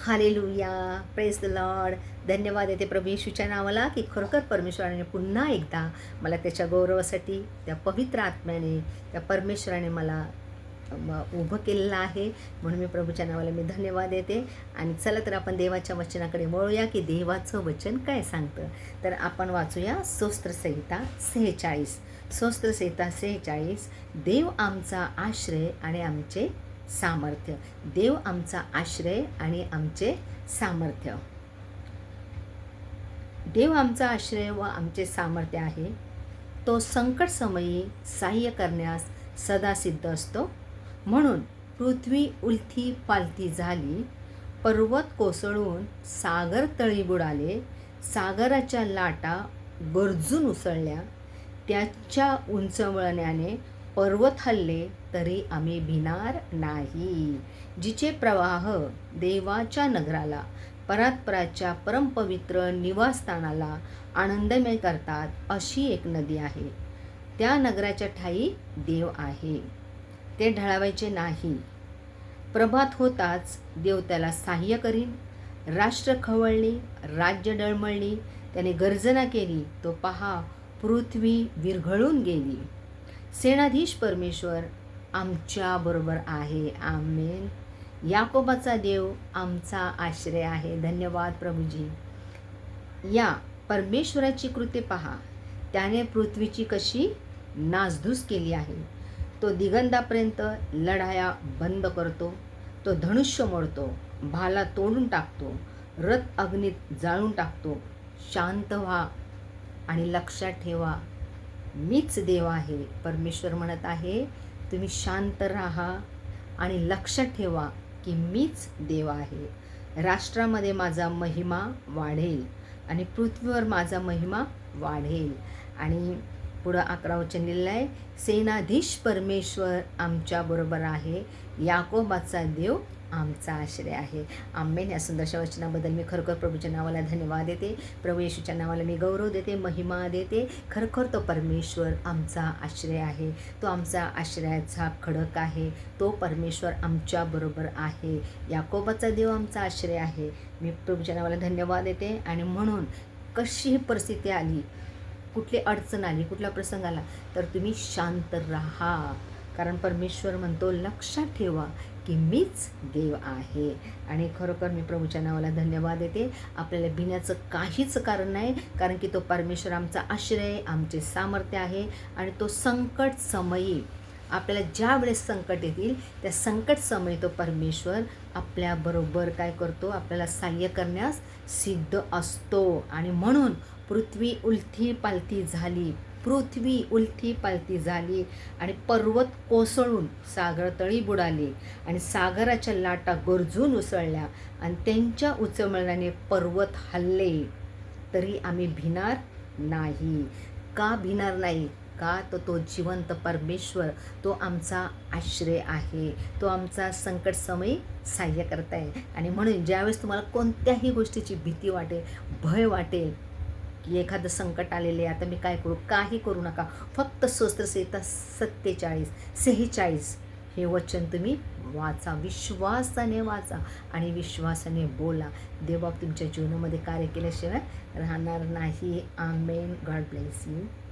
Hallelujah, praise the Lord. धन्यवाद येते प्रभू येशूच्या नावाला की खरोखर परमेश्वराने पुन्हा एकदा मला त्याच्या गौरवासाठी त्या पवित्र आत्म्याने त्या परमेश्वराने मला उभं केलेलं आहे. म्हणून मी प्रभूच्या नावाला मी धन्यवाद देते. आणि चला तर आपण देवाच्या वचनाकडे वळूया की देवाचं वचन काय सांगतं. तर आपण वाचूया स्तोत्रसंहिता 46. स्तोत्रसंहिता 46. देव आमचा आश्रय आणि आमचे सामर्थ्य. देव आमचा आश्रय आणि आमचे सामर्थ्य. देव आमचा आश्रय व आमचे सामर्थ्य आहे. तो संकट समयी सहाय्य करण्यास सदा सिद्ध असतो. म्हणून पृथ्वी उलथी पालथी झाली, पर्वत कोसळून सागर तळी बुडाले, सागराच्या लाटा गरजून उसळल्या, त्याच्या उंचवळण्याने पर्वत हलले तरी आम्ही भिणार नाही. जिचे प्रवाह देवाच्या नगराला, परात्पराच्या परमपवित्र निवासस्थानाला आनंदमय करतात, अशी एक नदी आहे. त्या नगराच्या ठाई देव आहे, ते ढळावायचे नाही. प्रभात होताच देव त्याला सहाय्य करीन. राष्ट्र खवळली, राज्य डळमळली, त्याने गर्जना केली, तो पहा पृथ्वी विरघळून गेली. सेनाधीश परमेश्वर आमच्या बरोबर आहे. आमेन. याकोबाचा देव आमचा आश्रय आहे. धन्यवाद प्रभूजी. या परमेश्वराची कृती पहा, त्याने पृथ्वीची कशी नासधूस केली आहे. तो दिगंधापर्यंत लढाया बंद करतो, तो धनुष्य मोडतो, भाला तोडून टाकतो, रथ अग्नीत जाळून टाकतो. शांत व्हा आणि लक्षात ठेवा, मीच देव आहे. परमेश्वर म्हणत आहे, तुम्ही शांत राहा आणि लक्षात ठेवा की मीच देव आहे. राष्ट्रामध्ये माझा महिमा वाढेल आणि पृथ्वीवर माझा महिमा वाढेल. आणि पुढं 11 वचन लिहिलं आहे, सेनाधीश परमेश्वर आमच्या बरोबर आहे. याकोबाचा देव आमचा आश्रय आहे. आमेन. या सुंदरशा वचनाबद्दल मी खरोखर प्रभूच्या नावाला धन्यवाद देते. प्रभू येशूच्या नावाला मी गौरव देते, महिमा देते. खरोखर तो परमेश्वर आमचा आश्रय आहे. तो आमचा आश्रयाचा खडक आहे. तो परमेश्वर आमच्या बरोबर आहे. याकोबाचा देव आमचा आश्रय आहे. मी प्रभूच्या नावाला धन्यवाद देते. आणि म्हणून कशीही परिस्थिती आली, कुठली अडचण आली, कुठला प्रसंग आला, तर तुम्ही शांत राहा. कारण परमेश्वर म्हणतो, लक्षात ठेवा की मीच देव आहे. आणि खरोखर मी प्रभूच्या नावाला धन्यवाद देते. आपल्याला भिण्याचं काहीच कारण नाही, कारण की तो परमेश्वर आमचा आश्रय, आमचे सामर्थ्य आहे. आणि तो संकट समयी, आपल्याला ज्या वेळेस संकट येतील त्या संकट समयी तो परमेश्वर आपल्याबरोबर काय करतो, आपल्याला सहाय्य करण्यास सिद्ध असतो. आणि म्हणून पृथ्वी उलथी पालथी झाली, पृथ्वी उलथी पालथी झाली आणि पर्वत कोसळून सागर तळी बुडाली आणि सागराच्या लाटा गरजून उसळल्या आणि त्यांच्या उचमळण्याने पर्वत हलले तरी आम्ही भिणार नाही. का भिणार नाही? का? तो जिवंत परमेश्वर, तो आमचा आश्रय आहे. तो आमचा संकट समयी सहाय्य करताय. आणि म्हणून ज्यावेळेस तुम्हाला कोणत्याही गोष्टीची भीती वाटेल, भय वाटेल की एखादं संकट आलेले, आता मी काय करू, काही करू नका. फक्त स्तोत्रसंहिता 46 हे वचन तुम्ही वाचा, विश्वासाने वाचा आणि विश्वासाने बोला. देव तुमच्या जीवनामध्ये कार्य केल्याशिवाय राहणार नाही. आमेन. God bless you.